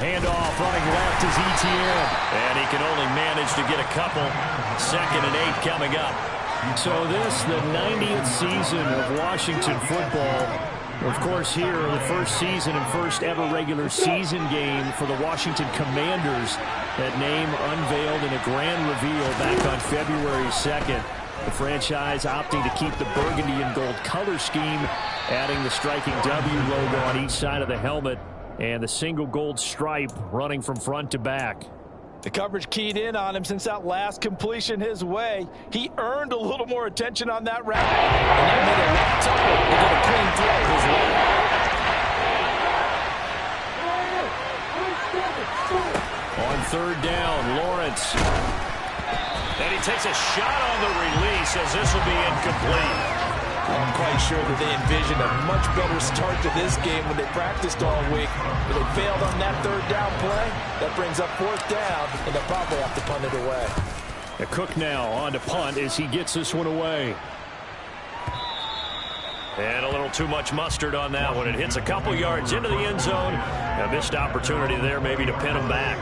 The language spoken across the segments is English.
Handoff running left is ETN. And he can only manage to get a couple. 2nd and 8 coming up. So this, the 90th season of Washington football. Of course, here, the first season and first ever regular season game for the Washington Commanders. That name unveiled in a grand reveal back on February 2nd. The franchise opting to keep the burgundy and gold color scheme, adding the striking W logo on each side of the helmet and the single gold stripe running from front to back. The coverage keyed in on him since that last completion his way. He earned a little more attention on that route. And that made it a lot tougher to get a clean throw his way. On 3rd down, Lawrence. And he takes a shot on the release as this will be incomplete. I'm quite sure that they envisioned a much better start to this game when they practiced all week. But they failed on that 3rd down play. That brings up 4th down, and they'll probably have to punt it away. Cook now on to punt as he gets this one away. And a little too much mustard on that one. It hits a couple yards into the end zone. A missed opportunity there maybe to pin him back.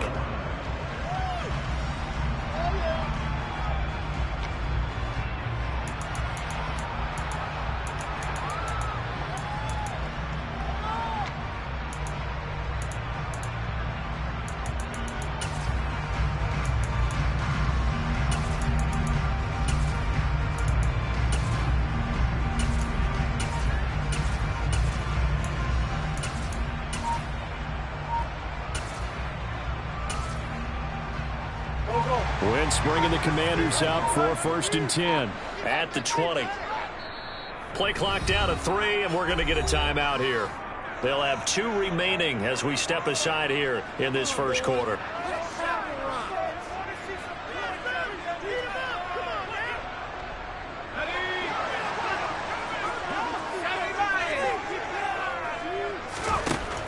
Wentz bringing the Commanders out for 1st and 10 at the 20. Play clock down to 3, and we're going to get a timeout here. They'll have 2 remaining as we step aside here in this first quarter.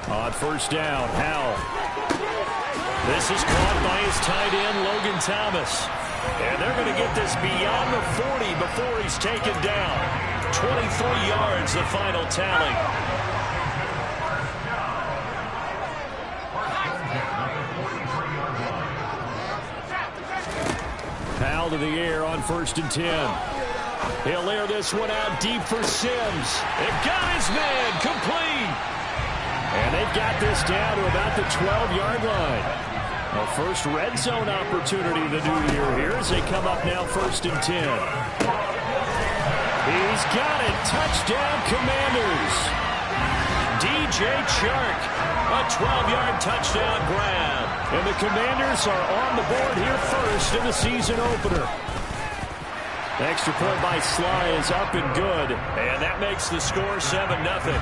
On 1st down, Howell. This is caught by his tight end, Logan Thomas. And they're going to get this beyond the 40 before he's taken down. 23 yards, the final tally. Howell to the air on 1st and 10. He'll air this one out deep for Sims. They've got his man complete. And they've got this down to about the 12-yard line. A first red zone opportunity the new year here as they come up now 1st and 10. He's got it. Touchdown, Commanders. DJ Chark, a 12-yard touchdown grab. And the Commanders are on the board here first in the season opener. Extra point by Sly is up and good. And that makes the score 7-0.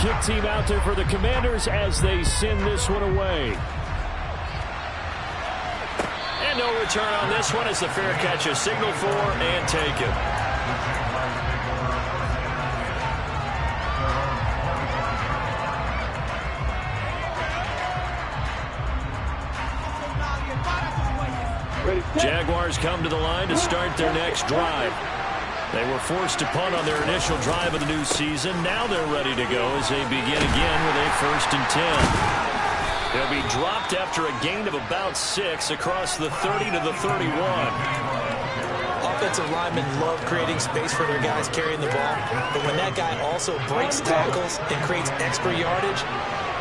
Kick team out there for the Commanders as they send this one away. And no return on this one as the fair catch is signaled for and taken. Jaguars come to the line to start their next drive. They were forced to punt on their initial drive of the new season. Now they're ready to go as they begin again with a 1st and 10. They'll be dropped after a gain of about 6 across the 30 to the 31. Offensive linemen love creating space for their guys carrying the ball. But when that guy also breaks tackles and creates extra yardage,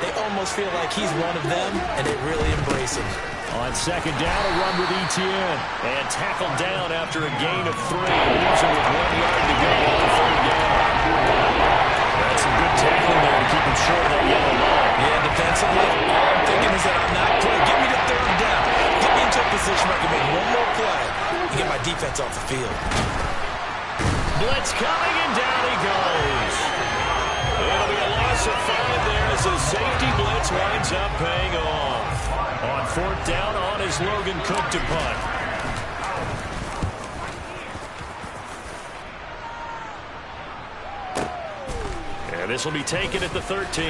they almost feel like he's one of them, and they really embrace him. On 2nd down, a run with ETN. And tackled down after a gain of 3. Leaves him with 1 yard to go on 3rd down. That's some good tackling there to keep him short of that yellow line. Yeah, defensively, all I'm thinking is that I'm not playing. Give me the 3rd down. Get me into a position where I can make one more play and get my defense off the field. Blitz coming, and down he goes. It'll be a loss of 5 there as the safety blitz winds up paying off. On 4th down, on is Logan Cook to punt. And this will be taken at the 13.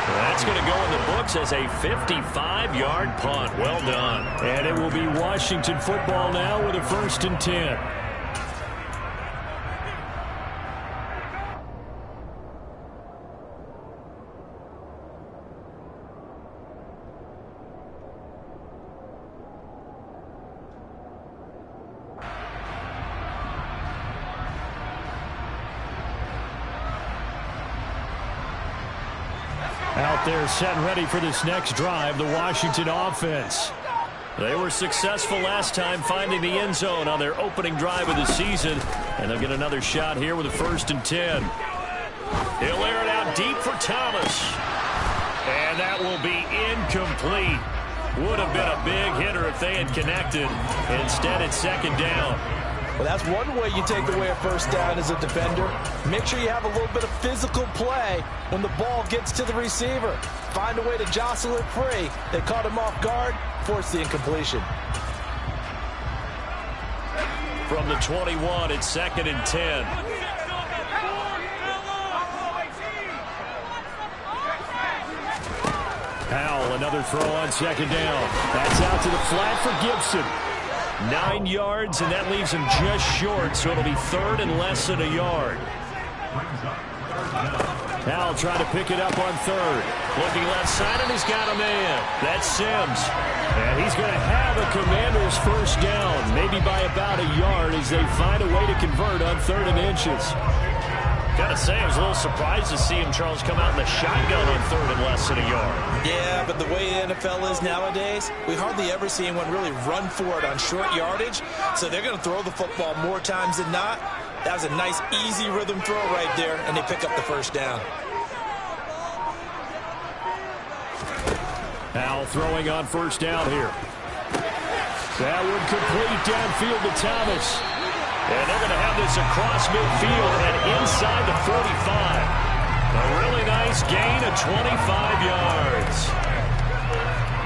That's going to go in the books as a 55-yard punt. Well done. And it will be Washington football now with a 1st and 10. Out there set and ready for this next drive, the Washington offense. They were successful last time finding the end zone on their opening drive of the season, and they'll get another shot here with a 1st and 10. He'll air it out deep for Thomas. And that will be incomplete. Would have been a big hitter if they had connected. Instead, it's 2nd down. Well, that's one way you take away a 1st down as a defender. Make sure you have a little bit of physical play when the ball gets to the receiver. Find a way to jostle it free. They caught him off guard, forced the incompletion. From the 21, it's 2nd and 10. Powell, another throw on 2nd down. That's out to the flat for Gibson. 9 yards, and that leaves him just short, so it'll be 3rd and less than a yard. Powell trying to pick it up on 3rd. Looking left side, and he's got a man. That's Sims. And he's going to have a Commander's 1st down, maybe by about a yard as they find a way to convert on 3rd and inches. Gotta say, I was a little surprised to see him, Charles, come out in the shotgun on 3rd and less than a yard. Yeah, but the way the NFL is nowadays, we hardly ever see anyone really run for it on short yardage. So they're going to throw the football more times than not. That was a nice, easy rhythm throw right there, and they pick up the 1st down. Powell throwing on 1st down here. That would complete downfield to Thomas. And they're going to have this across midfield and inside the 45. A really nice gain of 25 yards.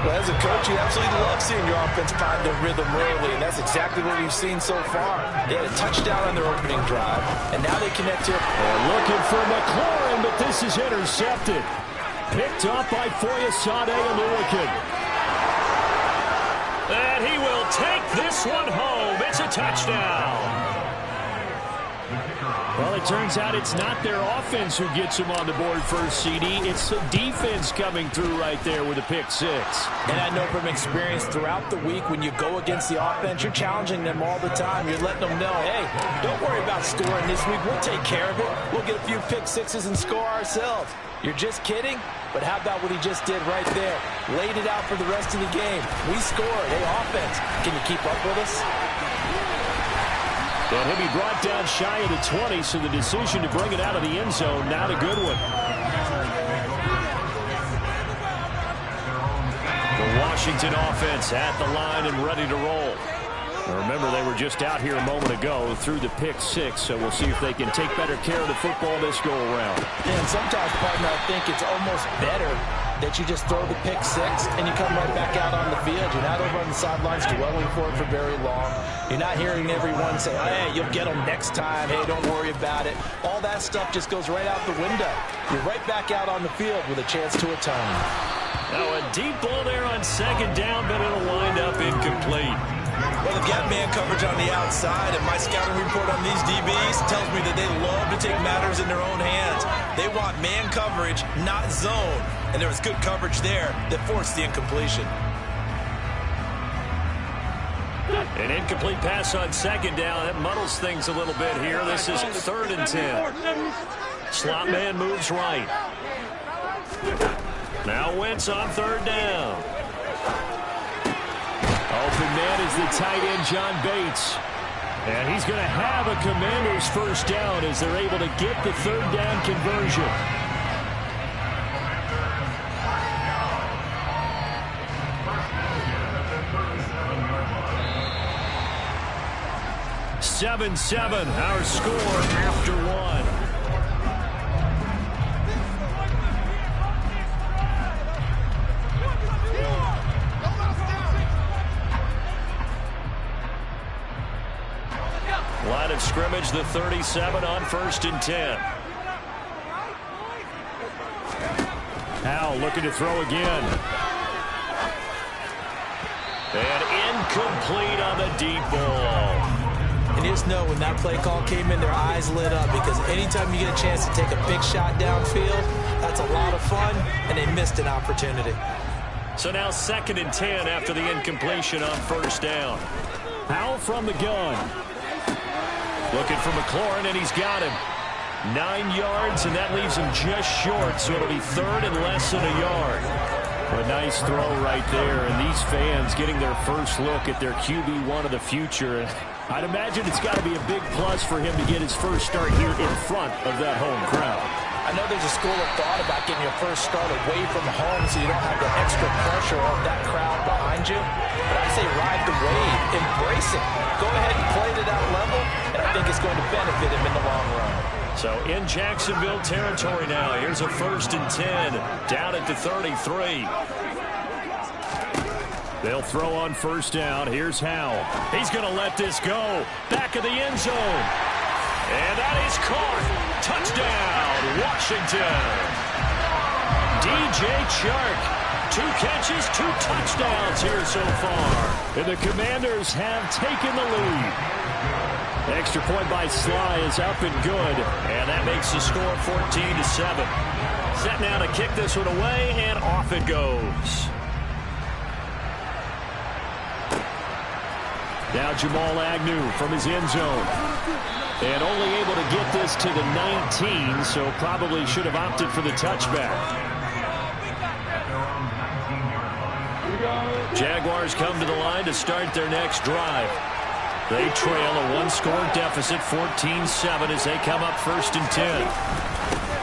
Well, as a coach, you absolutely love seeing your offense find their rhythm early, and that's exactly what we've seen so far. They had a touchdown on their opening drive, and now they connect here. And looking for McLaurin, but this is intercepted. Picked up by Foyesade Oluwakin. And he will take this one home. It's a touchdown. Well, it turns out it's not their offense who gets them on the board first, CD. It's the defense coming through right there with a pick 6. And I know from experience throughout the week when you go against the offense, you're challenging them all the time. You're letting them know, hey, don't worry about scoring this week. We'll take care of it. We'll get a few pick 6s and score ourselves. You're just kidding? But how about what he just did right there? Laid it out for the rest of the game. We scored. Hey, offense, can you keep up with us? And he'll be brought down shy of the 20, so the decision to bring it out of the end zone, not a good one. The Washington offense at the line and ready to roll. Now remember, they were just out here a moment ago through the pick 6, so we'll see if they can take better care of the football this go around. And sometimes, partner, I think it's almost better that you just throw the pick 6 and you come right back out on the field. You're not over on the sidelines dwelling for it for very long. You're not hearing everyone say, hey, you'll get them next time. Hey, don't worry about it. All that stuff just goes right out the window. You're right back out on the field with a chance to atone. Now a deep ball there on 2nd down, but it'll wind up incomplete. Well, they've got man coverage on the outside, and my scouting report on these DBs tells me that they love to take matters in their own hands. They want man coverage, not zone. And there was good coverage there that forced the incompletion. An incomplete pass on 2nd down. That muddles things a little bit here. This is 3rd and 10. Slot man moves right. Now Wentz on 3rd down. Open man is the tight end, John Bates. And he's going to have a Commander's 1st down as they're able to get the 3rd down conversion. (7-7) our score after 1. Line of scrimmage, the 37 on 1st and 10. Powell looking to throw again. And incomplete on the deep ball. And just know when that play call came in, their eyes lit up, because anytime you get a chance to take a big shot downfield, that's a lot of fun, and they missed an opportunity. So now 2nd and 10 after the incompletion on 1st down. Powell from the gun. Looking for McLaurin, and he's got him. 9 yards, and that leaves him just short, so it'll be third and less than a yard. A nice throw right there, and these fans getting their first look at their QB1 of the future. I'd imagine it's got to be a big plus for him to get his first start here in front of that home crowd. I know there's a school of thought about getting your first start away from home so you don't have the extra pressure of that crowd behind you. But I say ride the wave, embrace it. Go ahead and play to that level, and I think it's going to benefit him in the long run. So in Jacksonville territory now. Here's a 1st and 10, down at the 33. They'll throw on first down. Here's Howell. He's going to let this go. Back of the end zone. And that is caught. Touchdown, Washington. DJ Chark. 2 catches, 2 touchdowns here so far. And the Commanders have taken the lead. Extra point by Sly is up and good. And that makes the score 14-7. Set now to kick this one away, and off it goes. Now Jamal Agnew from his end zone. And only able to get this to the 19, so probably should have opted for the touchback. Jaguars come to the line to start their next drive. They trail a 1-score deficit, 14-7, as they come up 1st and 10.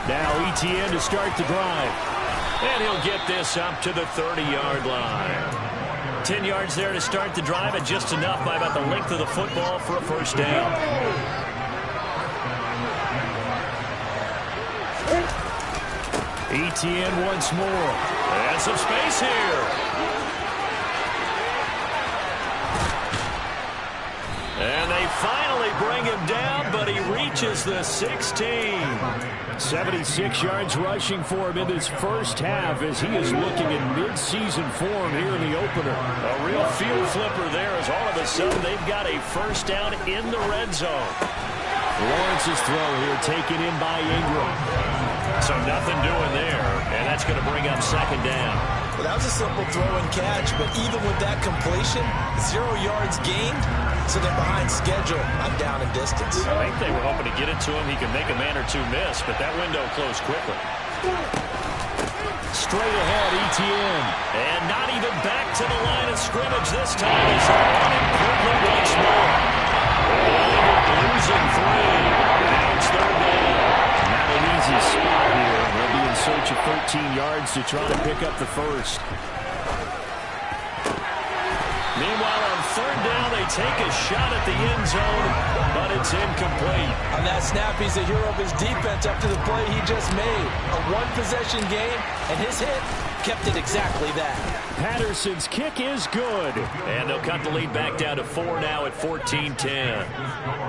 Now Etienne to start the drive. And he'll get this up to the 30-yard line. 10 yards there to start the drive, and just enough by about the length of the football for a first down. Etienne once more. And some space here. And they finally bring him down, but he reaches the 16. 76 yards rushing for him in this first half as he is looking in mid-season form here in the opener. A real field flipper there as all of a sudden they've got a first down in the red zone. Lawrence's throw here taken in by Ingram. So nothing doing there, and that's going to bring up 2nd down. Well, that was a simple throw and catch, but even with that completion, 0 yards gained, so they're behind schedule on down and distance. I think they were hoping to get it to him. He could make a man or two miss, but that window closed quickly. Straight ahead, Etienne. And not even back to the line of scrimmage this time. He's on improvement once more. Losing 3. Now it's 3rd down. Not an easy spot here. They'll be in search of 13 yards to try to pick up the first. Meanwhile, on 3rd down, they take a shot at the end zone, but it's incomplete. On that snap, he's the hero of his defense after the play he just made. A 1-possession game, and his hit kept it exactly that. Patterson's kick is good. And they'll cut the lead back down to 4 now at 14-10.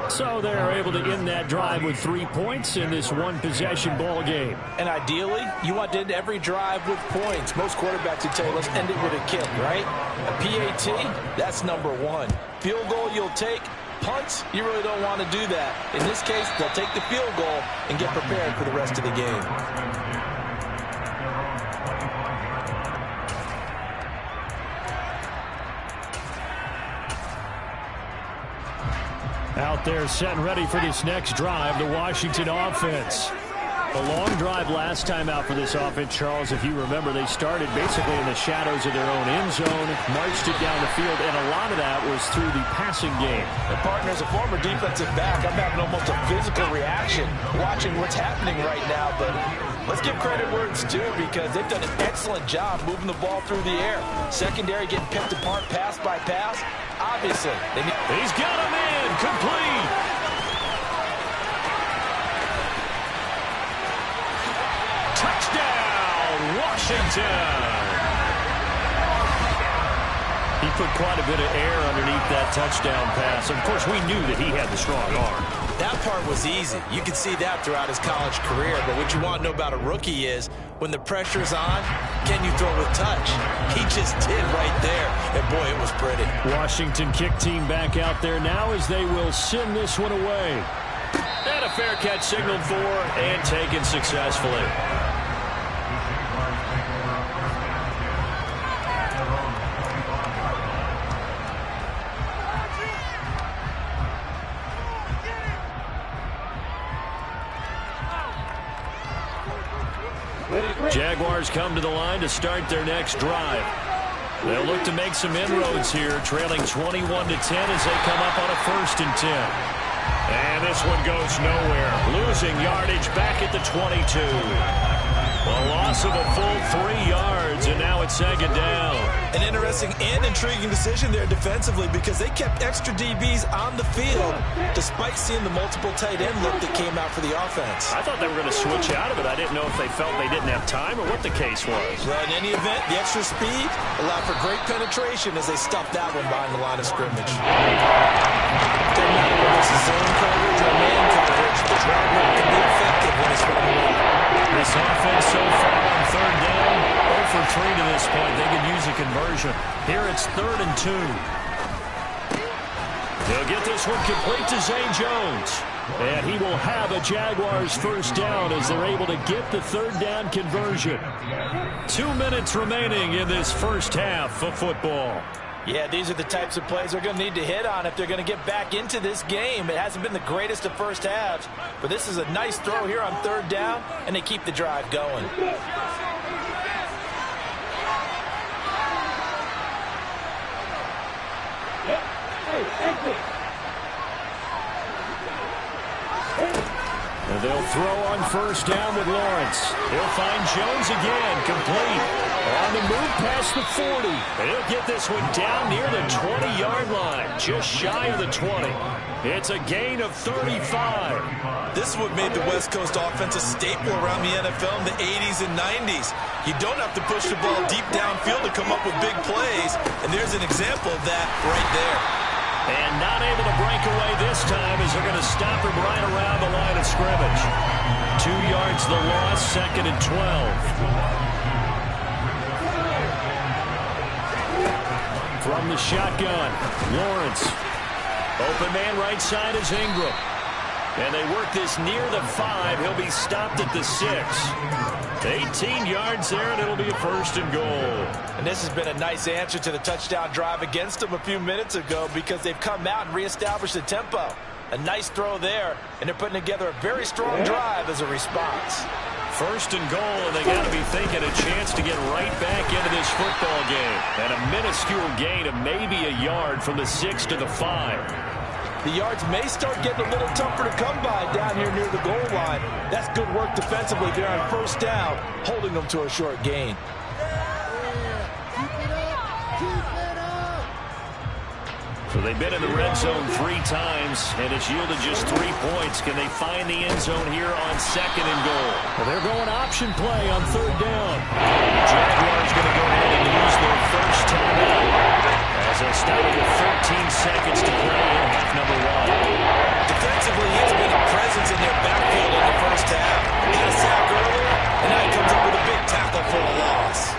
So they're able to end that drive with 3 points in this 1-possession ball game. And ideally, you want to end every drive with points. Most quarterbacks would tell you, let's end it with a kick, right? A PAT, that's number 1. Field goal you'll take. Punts, you really don't want to do that. In this case, they'll take the field goal and get prepared for the rest of the game. Out there set and ready for this next drive, the Washington offense. A long drive last time out for this offense, Charles. If you remember, they started basically in the shadows of their own end zone, marched it down the field, and a lot of that was through the passing game. And partner, as a former defensive back, I'm having almost a physical reaction watching what's happening right now. But let's give credit where it's due, because they've done an excellent job moving the ball through the air. Secondary getting picked apart pass by pass. Obviously, he's got him in, complete. Touchdown, Washington. He put quite a bit of air underneath that touchdown pass. Of course, we knew that he had the strong arm. That part was easy. You could see that throughout his college career. But what you want to know about a rookie is, when the pressure's on, can you throw with touch? He just did right there. And boy, it was pretty. Washington kick team back out there now as they will send this one away. And a fair catch signaled for and taken successfully. Jaguars come to the line to start their next drive. They'll look to make some inroads here, trailing 21-10 as they come up on a 1st and 10. And this one goes nowhere. Losing yardage back at the 22. A loss of a full 3 yards, and now it's 2nd down. An interesting and intriguing decision there defensively because they kept extra DBs on the field despite seeing the multiple tight end look that came out for the offense. I thought they were going to switch out of it. I didn't know if they felt they didn't have time or what the case was. Well, in any event, the extra speed allowed for great penetration as they stuffed that one behind the line of scrimmage. Doesn't matter whether it's zone coverage or man coverage, the drag route can be effective when it's run away. This offense so far on 3rd down, 0 for 3 to this point. They could use a conversion. Here it's 3rd and 2. They'll get this one complete to Zay Jones. And he will have a Jaguars 1st down as they're able to get the 3rd down conversion. 2 minutes remaining in this first half of football. Yeah, these are the types of plays they're going to need to hit on if they're going to get back into this game. It hasn't been the greatest of first halves, but this is a nice throw here on 3rd down, and they keep the drive going. And they'll throw on 1st down with Lawrence. He'll find Jones again, complete. On the move past the 40. And he'll get this one down near the 20-yard line, just shy of the 20. It's a gain of 35. This is what made the West Coast offense a staple around the NFL in the 80s and 90s. You don't have to push the ball deep downfield to come up with big plays, and there's an example of that right there. And not able to break away this time as they're going to stop him right around the line of scrimmage. 2 yards the loss, 2nd and 12. From the shotgun, Lawrence. Open man right side is Ingram. And they work this near the 5. He'll be stopped at the 6. 18 yards there, and it'll be a 1st and goal. And this has been a nice answer to the touchdown drive against them a few minutes ago because they've come out and reestablished the tempo. A nice throw there, and they're putting together a very strong drive as a response. 1st and goal, and they got to be thinking a chance to get right back into this football game. And a minuscule gain of maybe a yard from the 6 to the 5. The yards may start getting a little tougher to come by down here near the goal line. That's good work defensively there on 1st down, holding them to a short gain. So they've been in the red zone 3 times, and it's yielded just 3 points. Can they find the end zone here on 2nd and goal? Well, they're going option play on 3rd down. The Jaguars going to go ahead and use their first timeout as they started with 13 seconds to play in half number 1. Defensively, he's been a presence in their backfield in the first half. He had a sack earlier, and now he comes up with a big tackle for a loss.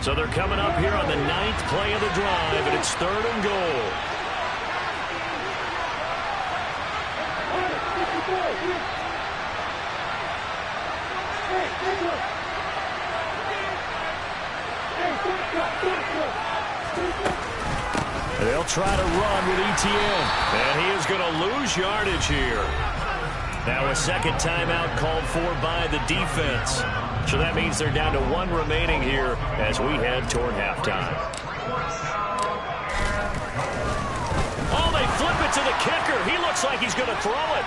So they're coming up here on the 9th play of the drive, and it's 3rd and goal. They'll try to run with Etienne, and he is going to lose yardage here. Now a 2nd timeout called for by the defense. So that means they're down to 1 remaining here as we head toward halftime. Oh, they flip it to the kicker. He looks like he's going to throw it.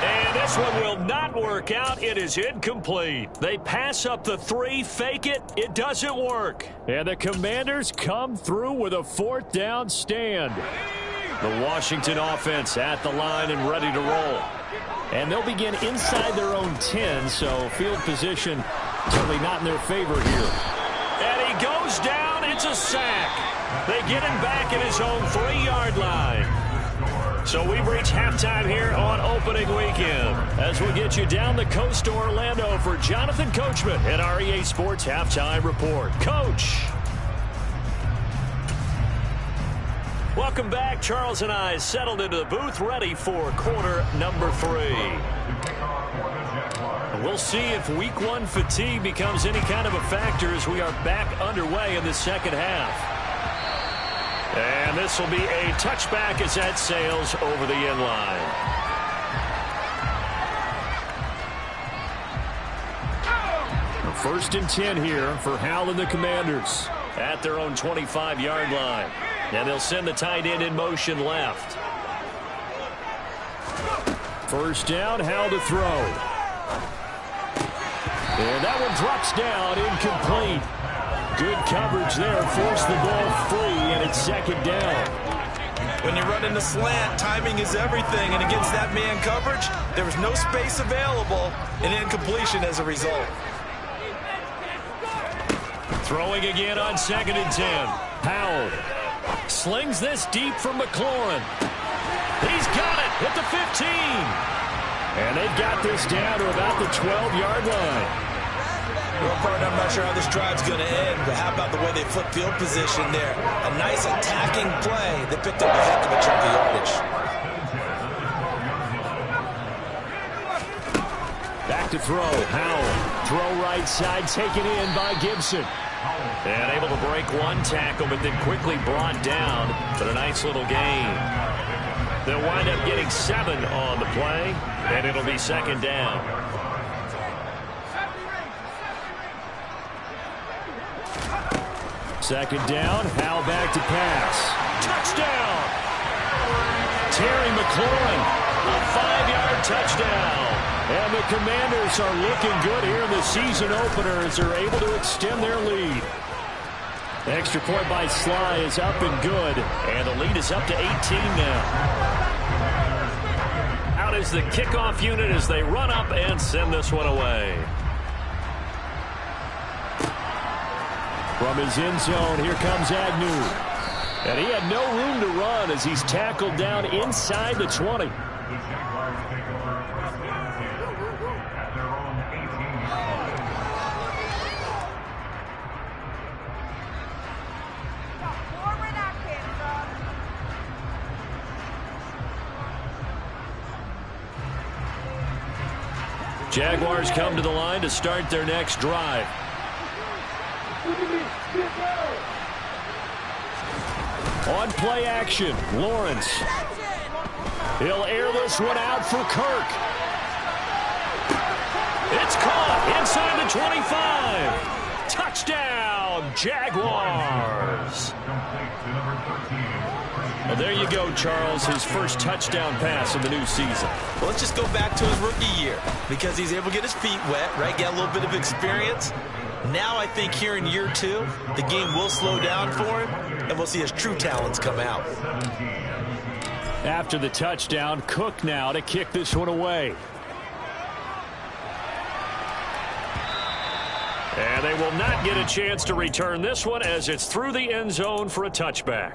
And this one will not work out. It is incomplete. They pass up the 3, fake it. It doesn't work. And the Commanders come through with a 4th down stand. The Washington offense at the line and ready to roll. And they'll begin inside their own 10, so field position certainly not in their favor here. And he goes down. It's a sack. They get him back at his own 3-yard line. So we've reached halftime here on opening weekend as we get you down the coast to Orlando for Jonathan Coachman at our EA Sports Halftime Report. Coach. Welcome back. Charles and I settled into the booth ready for quarter number 3. We'll see if week 1 fatigue becomes any kind of a factor as we are back underway in the second half. And this will be a touchback as that sails over the end line. First and 10 here for Howell and the Commanders. At their own 25-yard line. And they'll send the tight end in motion left. First down, Howell to throw. And that one drops down, incomplete. Good coverage there, forced the ball free, and it's second down. When you're running the slant, timing is everything, and against that man coverage, there was no space available, and incompletion as a result. Throwing again on second and 10. Howell slings this deep from McLaurin. He's got it at the 15. And they've got this down to about the 12-yard line. Well, partner, I'm not sure how this drive's going to end, but how about the way they flip field position there? A nice attacking play that picked up a heck of a chunk of yardage. Back to throw. Howell. Throw right side, taken in by Gibson. And able to break one tackle, but then quickly brought down. But a nice little gain. They'll wind up getting 7 on the play, and it'll be second down. Second down, Howell back to pass. Touchdown! Terry McLaurin, a 5-yard touchdown. And the Commanders are looking good here in the season opener as they're able to extend their lead. The extra point by Sly is up and good, and the lead is up to 18 now. Out is the kickoff unit as they run up and send this one away. From his end zone, here comes Agnew. And he had no room to run as he's tackled down inside the 20. Jaguars come to the line to start their next drive. On play action, Lawrence. He'll air this one out for Kirk. It's caught inside the 25. Touchdown, Jaguars. Well, there you go, Charles, his first touchdown pass of the new season. Well, let's just go back to his rookie year because he's able to get his feet wet, right? Get a little bit of experience. Now I think here in year 2, the game will slow down for him, and we'll see his true talents come out. After the touchdown, Cook now to kick this one away. And they will not get a chance to return this one as it's through the end zone for a touchback.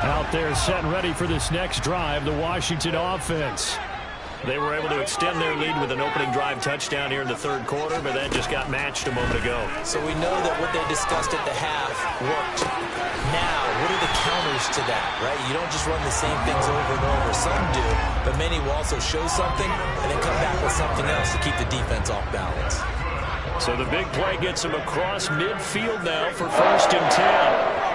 Out there set and ready for this next drive, the Washington offense. They were able to extend their lead with an opening drive touchdown here in the third quarter, but that just got matched a moment ago. So we know that what they discussed at the half worked. Now, what are the counters to that, right? You don't just run the same things over and over. Some do, but many will also show something and then come back with something else to keep the defense off balance. So the big play gets him across midfield now for first and 10.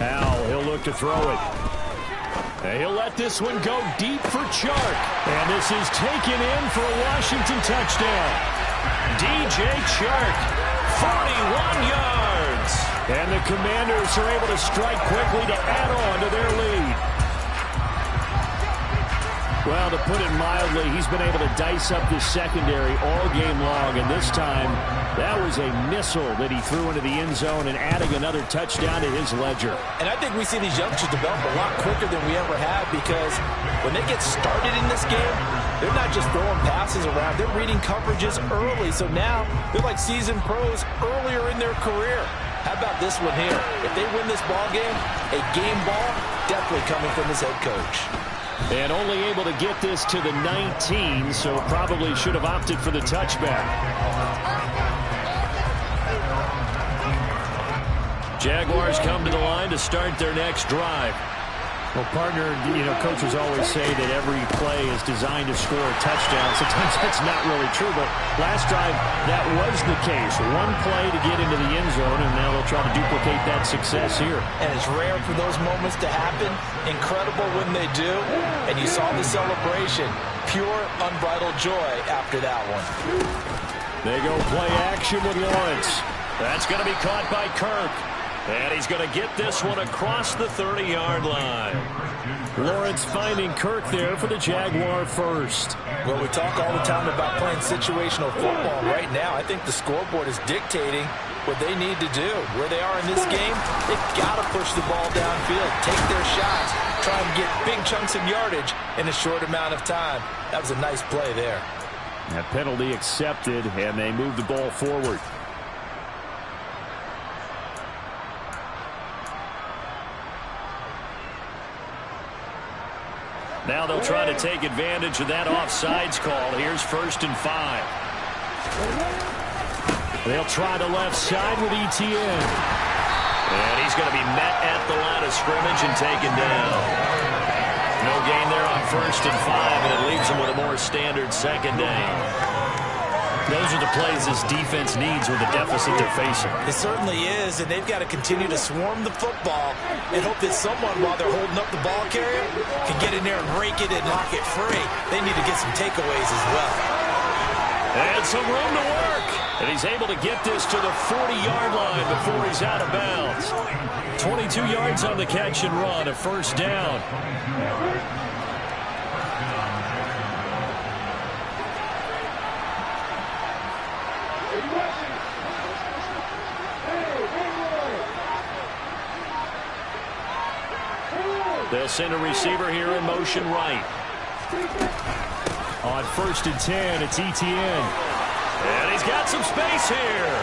Howell, he'll look to throw it. And he'll let this one go deep for Chark. And this is taken in for a Washington touchdown. DJ Chark, 41 yards. And the Commanders are able to strike quickly to add on to their lead. Well, to put it mildly, he's been able to dice up the secondary all game long, and this time that was a missile that he threw into the end zone and adding another touchdown to his ledger. And I think we see these youngsters develop a lot quicker than we ever have because when they get started in this game, they're not just throwing passes around. They're reading coverages early, so now they're like seasoned pros earlier in their career. How about this one here? If they win this ball game, a game ball definitely coming from his head coach. And only able to get this to the 19, so probably should have opted for the touchback. Jaguars come to the line to start their next drive. Well, partner, coaches always say that every play is designed to score a touchdown. Sometimes that's not really true, but last drive, that was the case. One play to get into the end zone, and now they'll try to duplicate that success here. And it's rare for those moments to happen. Incredible when they do. And you saw the celebration. Pure, unbridled joy after that one. They go play action with Lawrence. That's going to be caught by Kirk. And he's going to get this one across the 30-yard line. Lawrence finding Kirk there for the Jaguar first. Well, we talk all the time about playing situational football. Right now, I think the scoreboard is dictating what they need to do. Where they are in this game, they've got to push the ball downfield, take their shots, try and get big chunks of yardage in a short amount of time. That was a nice play there. That penalty accepted, and they move the ball forward. Now they'll try to take advantage of that offsides call. Here's 1st and 5. They'll try the left side with Etienne. And he's going to be met at the line of scrimmage and taken down. No gain there on 1st and 5, and it leaves them with a more standard 2nd down. Those are the plays this defense needs with the deficit they're facing. It certainly is, and they've got to continue to swarm the football and hope that someone, while they're holding up the ball carrier, can get in there and rake it and knock it free. They need to get some takeaways as well. And some room to work. And he's able to get this to the 40-yard line before he's out of bounds. 22 yards on the catch and run, a 1st down. They'll send a receiver here in motion right. On 1st and 10, it's Etienne. And he's got some space here.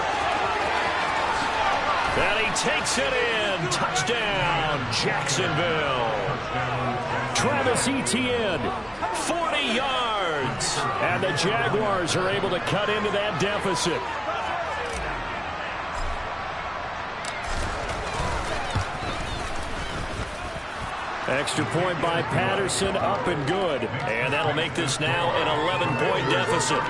And he takes it in. Touchdown, Jacksonville. Travis Etienne, 40 yards. And the Jaguars are able to cut into that deficit. Extra point by Patterson, up and good. And that'll make this now an 11-point deficit.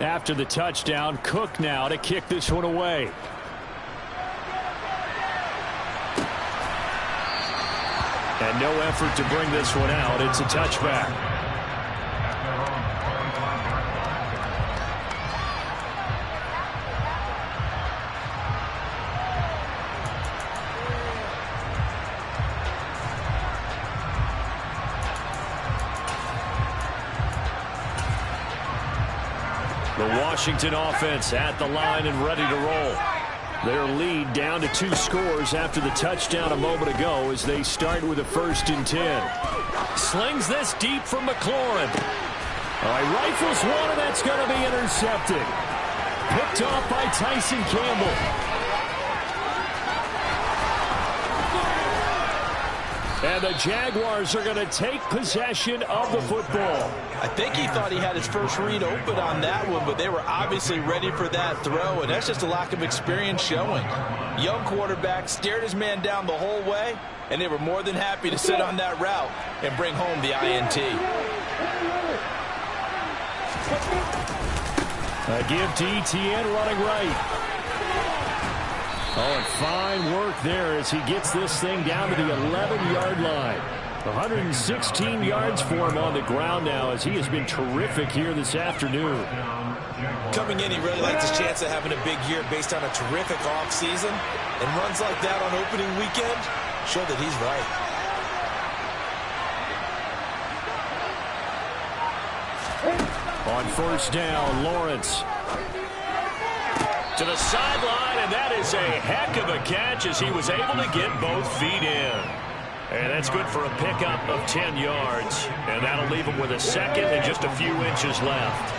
After the touchdown, Cook now to kick this one away. And no effort to bring this one out. It's a touchback. The Washington offense at the line and ready to roll. Their lead down to 2 scores after the touchdown a moment ago as they start with a 1st and 10. Slings this deep from McLaurin. All right, rifles one, and that's going to be intercepted. Picked off by Tyson Campbell. And the Jaguars are going to take possession of the football. I think he thought he had his first read open on that one, but they were obviously ready for that throw, and that's just a lack of experience showing. Young quarterback stared his man down the whole way, and they were more than happy to sit on that route and bring home the INT. A give to Etienne running right. Oh, and fine work there as he gets this thing down to the 11-yard line. 116 yards for him on the ground now as he has been terrific here this afternoon. Coming in, he really liked his chance of having a big year based on a terrific offseason. And runs like that on opening weekend show that he's right. On 1st down, Lawrence. To the sideline, and that is a heck of a catch as he was able to get both feet in. And that's good for a pickup of 10 yards. And that'll leave him with a second and just a few inches left.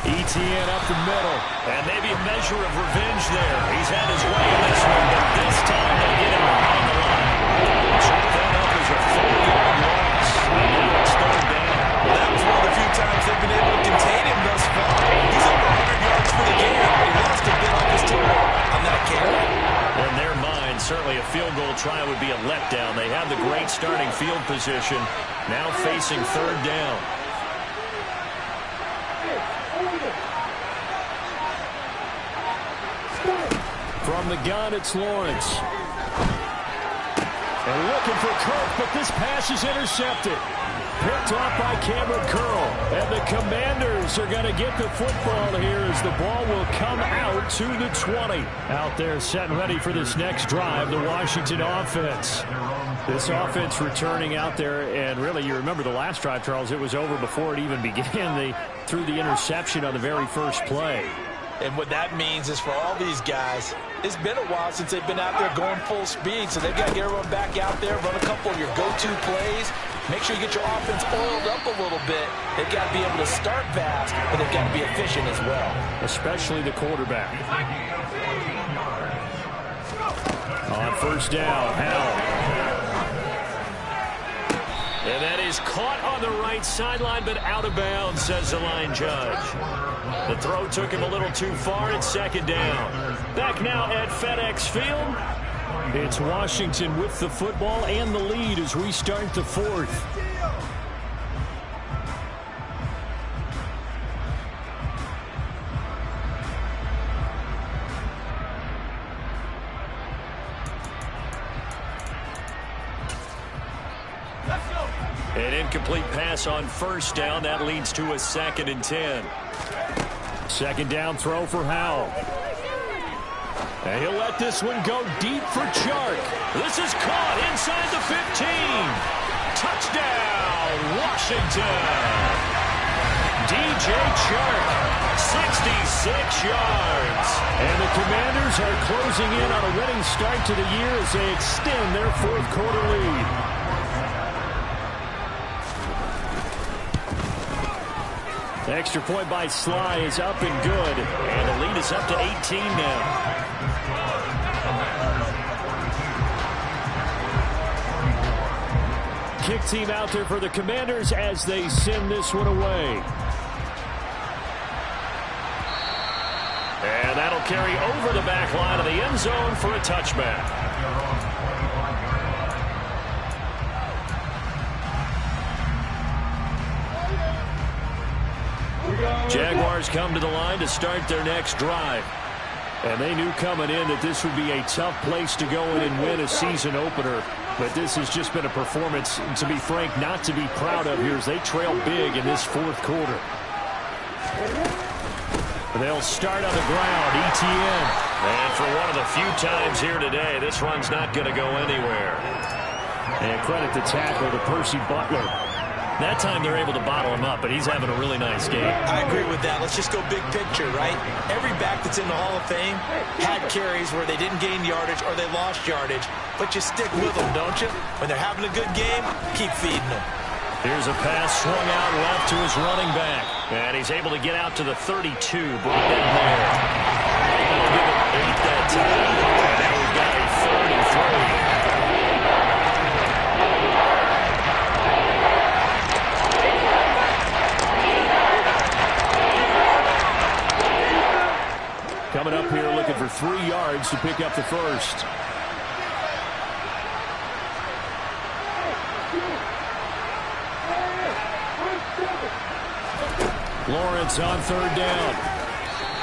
ETN up the middle. And maybe a measure of revenge there. He's had his way in this one, but this time they get him on the line. Check that up as a 4-yard loss. And now it's third down. Well, that was one of the few times they've been able to contain him thus far. He's over 100 yards for the game, but he lost a bit off his total on that carry. In their mind, certainly a field goal try would be a letdown. They have the great starting field position, now facing third down. From the gun, it's Lawrence. And looking for Kirk, but this pass is intercepted. Picked off by Cameron Curl. And the Commanders are going to get the football here as the ball will come out to the 20. Out there set and ready for this next drive, the Washington offense. This offense returning out there, and really you remember the last drive, Charles, it was over before it even began. They threw the interception on the very first play. And what that means is for all these guys, it's been a while since they've been out there going full speed, so they've got to get everyone back out there, run a couple of your go-to plays, make sure you get your offense oiled up a little bit. They've got to be able to start fast, but they've got to be efficient as well. Especially the quarterback. On first down, Howell. And that is caught on the right sideline, but out of bounds, says the line judge. The throw took him a little too far. It's second down. Back now at FedEx Field. It's Washington with the football and the lead as we start the fourth. An incomplete pass on first down. That leads to a 2nd and 10. Second down throw for Howell. And he'll let this one go deep for Chark. This is caught inside the 15. Touchdown, Washington. DJ Chark, 66 yards. And the Commanders are closing in on a winning start to the year as they extend their fourth quarter lead. The extra point by Sly is up and good. And the lead is up to 18 now. Kick team out there for the Commanders as they send this one away. And that'll carry over the back line of the end zone for a touchback. Jaguars come to the line to start their next drive. And they knew coming in that this would be a tough place to go in and win a season opener. But this has just been a performance, to be frank, not to be proud of here as they trail big in this fourth quarter. They'll start on the ground, ETN. And for one of the few times here today, this run's not going to go anywhere. And credit the tackle to Percy Butler. That time they're able to bottle him up, but he's having a really nice game. I agree with that. Let's just go big picture, right? Every back that's in the Hall of Fame had carries where they didn't gain yardage or they lost yardage, but you stick with them, don't you? When they're having a good game, keep feeding them. Here's a pass swung out left to his running back. And he's able to get out to the 32, brought down there. They'll give it 8 that time. And now we've got a 3rd and 3. Coming up here looking for 3 yards to pick up the first. Lawrence on 3rd down.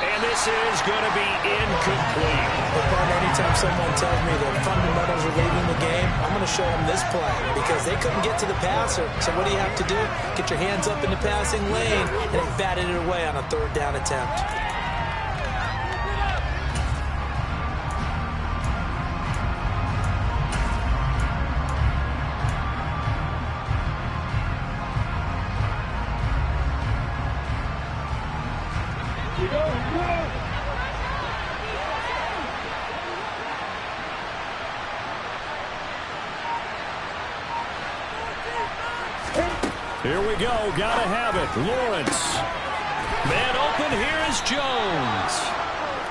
And this is going to be incomplete. But anytime someone tells me the fundamentals are leaving the game, I'm going to show them this play because they couldn't get to the passer. So what do you have to do? Get your hands up in the passing lane, and they batted it away on a 3rd down attempt. Here we go. Gotta have it. Lawrence. Man open. Here is Jones.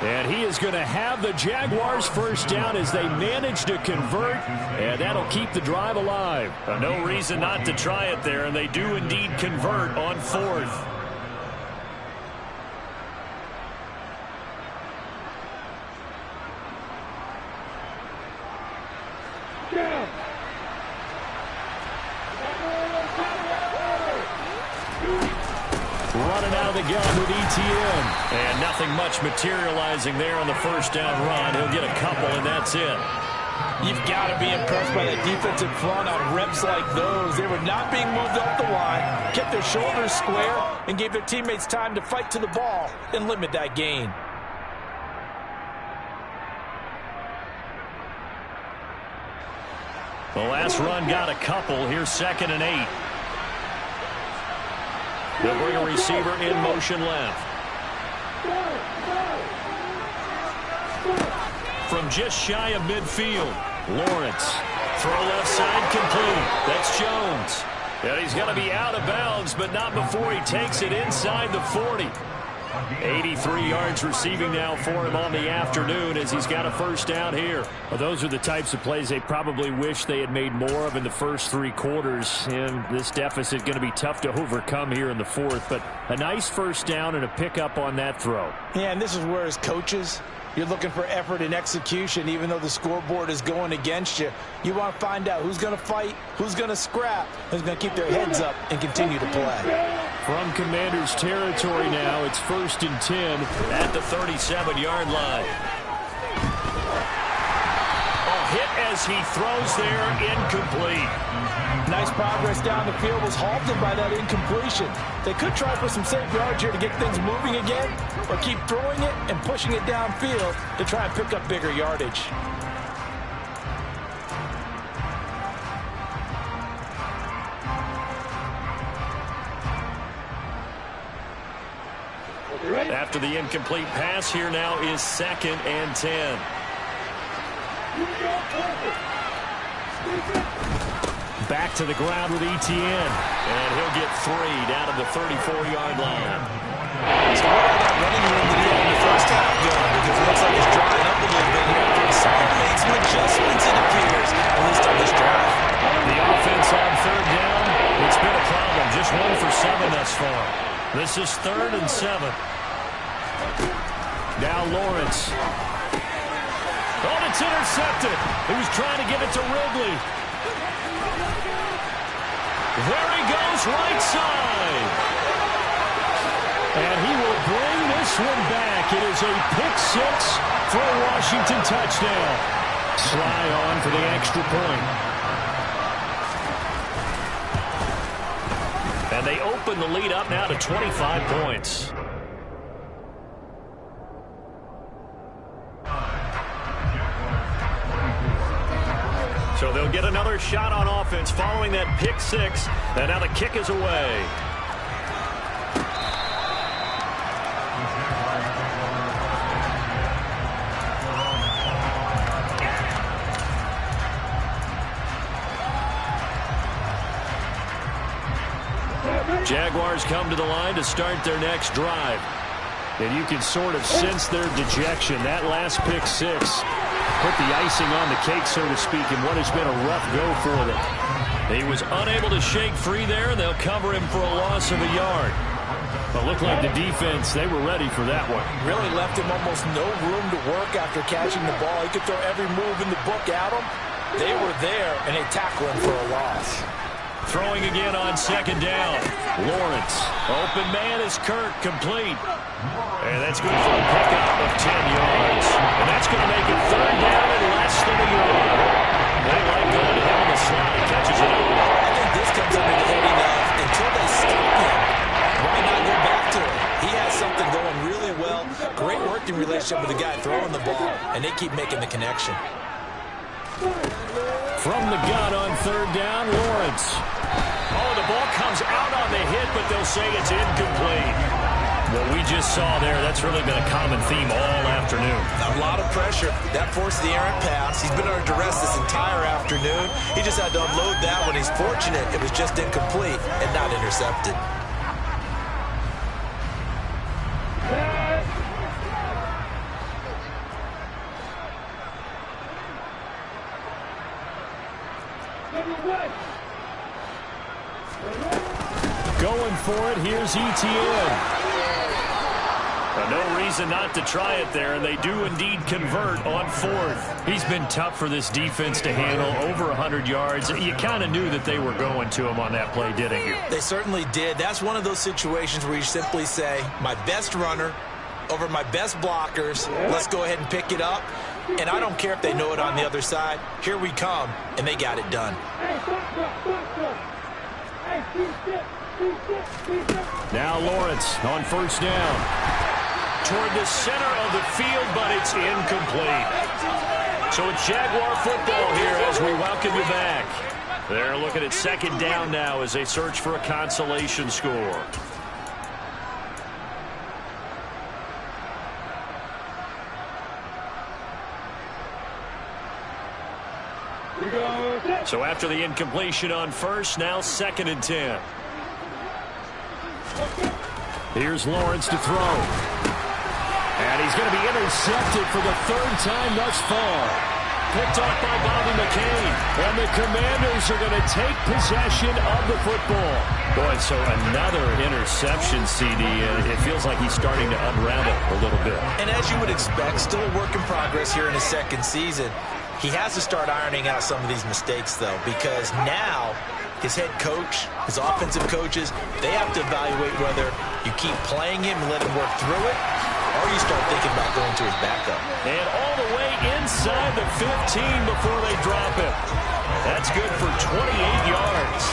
And he is going to have the Jaguars first down as they manage to convert. And that'll keep the drive alive. No reason not to try it there. And they do indeed convert on fourth. Running out of the gun with ETN. And nothing much materializing there on the first down run. He'll get a couple, and that's it. You've got to be impressed by that defensive front on reps like those. They were not being moved off the line, kept their shoulders square, and gave their teammates time to fight to the ball and limit that gain. The last run got a couple. Here's 2nd and 8. They'll bring a receiver in motion left. From just shy of midfield, Lawrence. Throw left side complete. That's Jones. And he's going to be out of bounds, but not before he takes it inside the 40. 83 yards receiving now for him on the afternoon as he's got a first down here. Well, those are the types of plays they probably wish they had made more of in the first 3 quarters. And this deficit going to be tough to overcome here in the fourth. But a nice first down and a pickup on that throw. Yeah, and this is where as coaches, you're looking for effort and execution. Even though the scoreboard is going against you, you want to find out who's going to fight, who's going to scrap, who's going to keep their heads up and continue to play. From Commanders territory now, it's 1st and 10 at the 37-yard line. A hit as he throws there, incomplete. Nice progress down the field, was halted by that incompletion. They could try for some safe yards here to get things moving again, or keep throwing it and pushing it downfield to try and pick up bigger yardage. After the incomplete pass, here now is 2nd and 10. Back to the ground with ETN. And he'll get 3 down to the 34-yard line. So what all that running room that he had in the first half doing? Because it looks like it's drying up a little bit here. Someone made some adjustments, it appears, at least on this drive. The offense on 3rd down, it's been a problem. Just 1 for 7 thus far. This is 3rd and 7. Now Lawrence. Oh, it's intercepted. He was trying to give it to Ridley. There he goes, right side. And he will bring this one back. It is a pick 6 for a Washington touchdown. Sly on for the extra point. And they open the lead up now to 25 points. So they'll get another shot on offense following that pick 6. And now the kick is away. Jaguars come to the line to start their next drive. And you can sort of sense their dejection. That last pick 6 put the icing on the cake, so to speak, in what has been a rough go for them. He was unable to shake free there, and they'll cover him for a loss of a yard. But looked like the defense, they were ready for that one. Really left him almost no room to work after catching the ball. He could throw every move in the book at him. They were there, and they tackle him for a loss. Throwing again on 2nd down. Lawrence. Open man is Kirk, complete. And that's good for a pickup of 10 yards. And that's going to make it 3rd down and less than a yard. They like going to him in the slot. He catches it up. I think this comes under the heading of until they stop him, why not go back to it? He has something going really well. Great working relationship with the guy throwing the ball, and they keep making the connection. From the gun on 3rd down, Lawrence. Oh, the ball comes out on the hit, but they'll say it's incomplete. What we just saw there, that's really been a common theme all afternoon. A lot of pressure. That forced the errant pass. He's been under duress this entire afternoon. He just had to unload that one. He's fortunate it was just incomplete and not intercepted. Going for it, here's ETN. No reason not to try it there, and they do indeed convert on fourth. He's been tough for this defense to handle, over 100 yards. You kind of knew that they were going to him on that play, didn't you? They certainly did. That's one of those situations where you simply say, my best runner over my best blockers, let's go ahead and pick it up. And I don't care if they know it on the other side. Here we come, and they got it done. Now Lawrence on first down. Toward the center of the field, but it's incomplete. So it's Jaguar football here as we welcome you back. They're looking at second down now as they search for a consolation score. So after the incompletion on first, now 2nd and 10. Here's Lawrence to throw. And he's going to be intercepted for the 3rd time thus far. Picked off by Bobby McCain. And the Commanders are going to take possession of the football. Boy, so another interception, CD. It feels like he's starting to unravel a little bit. And as you would expect, still a work in progress here in his 2nd season. He has to start ironing out some of these mistakes, though, because now his head coach, his offensive coaches, they have to evaluate whether you keep playing him and let him work through it, or you start thinking about going to his backup. And all the way inside the 15 before they drop it. That's good for 28 yards.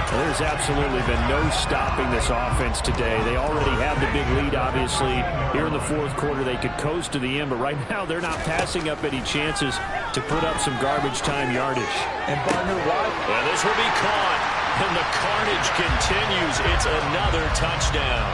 Well, there's absolutely been no stopping this offense today. They already have the big lead, obviously. Here in the 4th quarter, they could coast to the end, but right now they're not passing up any chances to put up some garbage time yardage. And partner, what? Well, this will be caught, and the carnage continues. It's another touchdown.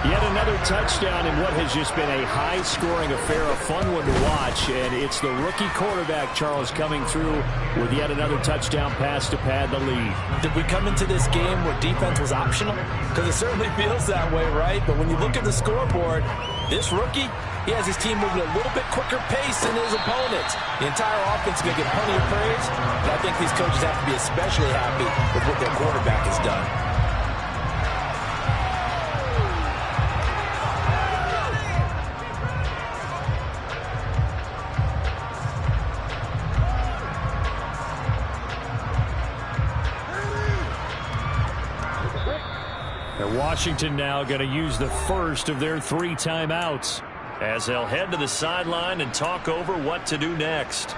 Yet another touchdown in what has just been a high-scoring affair, a fun one to watch. And it's the rookie quarterback, Charles, coming through with yet another touchdown pass to pad the lead. Did we come into this game where defense was optional? Because it certainly feels that way, right? But when you look at the scoreboard, this rookie, he has his team moving at a little bit quicker pace than his opponents. The entire offense is going to get plenty of praise, and I think these coaches have to be especially happy with what their quarterback has done. Washington now going to use the first of their 3 timeouts as they'll head to the sideline and talk over what to do next.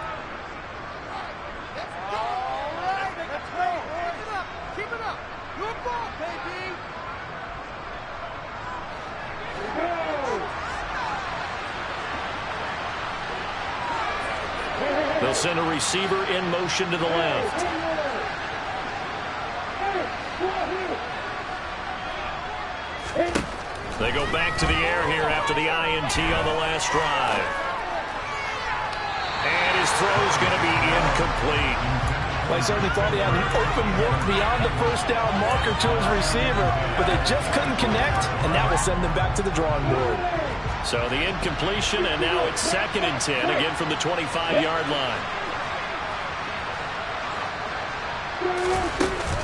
They'll send a receiver in motion to the left. They go back to the air here after the INT on the last drive. And his throw's going to be incomplete. Well, he certainly thought he had an open look beyond the first down marker to his receiver, but they just couldn't connect, and that will send them back to the drawing board. So the incompletion, and now it's 2nd and 10, again from the 25-yard line.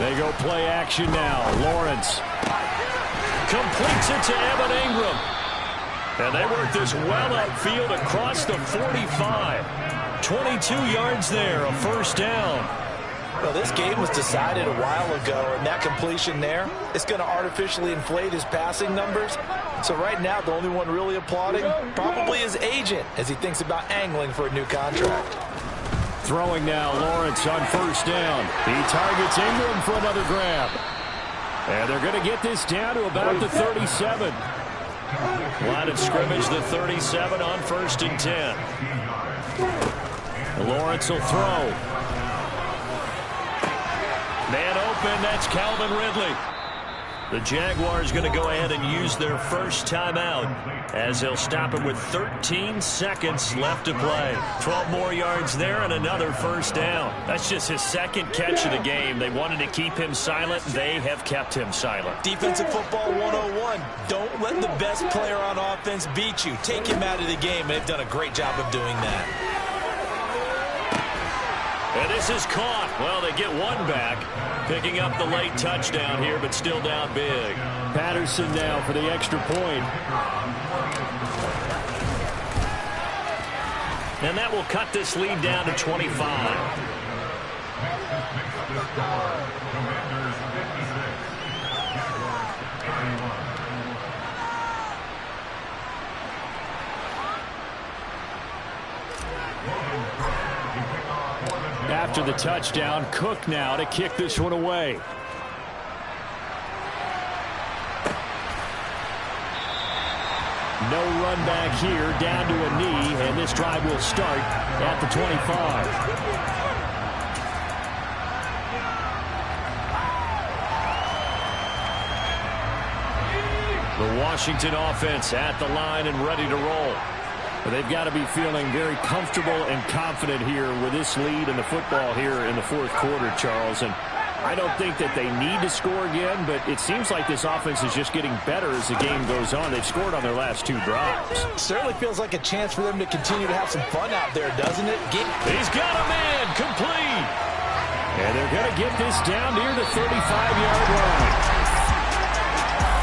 They go play action now. Lawrence completes it to Evan Ingram. And they work this well upfield across the 45. 22 yards there, a first down. Well, this game was decided a while ago, and that completion there, it's going to artificially inflate his passing numbers. So right now, the only one really applauding probably his agent as he thinks about angling for a new contract. Throwing now, Lawrence on first down. He targets Ingram for another grab. And they're going to get this down to about the 37. Line of scrimmage, the 37 on 1st and 10. Lawrence will throw. Man open, that's Calvin Ridley. The Jaguars going to go ahead and use their first timeout as they'll stop him with 13 seconds left to play. 12 more yards there and another first down. That's just his second catch of the game. They wanted to keep him silent. They have kept him silent. Defensive football 101. Don't let the best player on offense beat you. Take him out of the game. They've done a great job of doing that. And this is caught. Well, they get one back. Picking up the late touchdown here, but still down big. Patterson now for the extra point. And that will cut this lead down to 25. After the touchdown, Cook now to kick this one away. No run back here, down to a knee, and this drive will start at the 25. The Washington offense at the line and ready to roll. They've got to be feeling very comfortable and confident here with this lead in the football here in the fourth quarter, Charles. And I don't think that they need to score again, but it seems like this offense is just getting better as the game goes on. They've scored on their last two drives. Certainly feels like a chance for them to continue to have some fun out there, doesn't it? He's got a man complete. And they're going to get this down near the 35-yard line.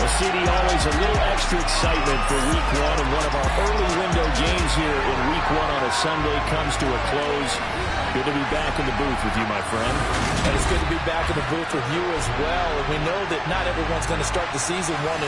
Well, CD, always a little extra excitement for week one, and one of our early window games here in week one on a Sunday comes to a close. Good to be back in the booth with you, my friend. And it's good to be back in the booth with you as well. And we know that not everyone's going to start the season 1-0.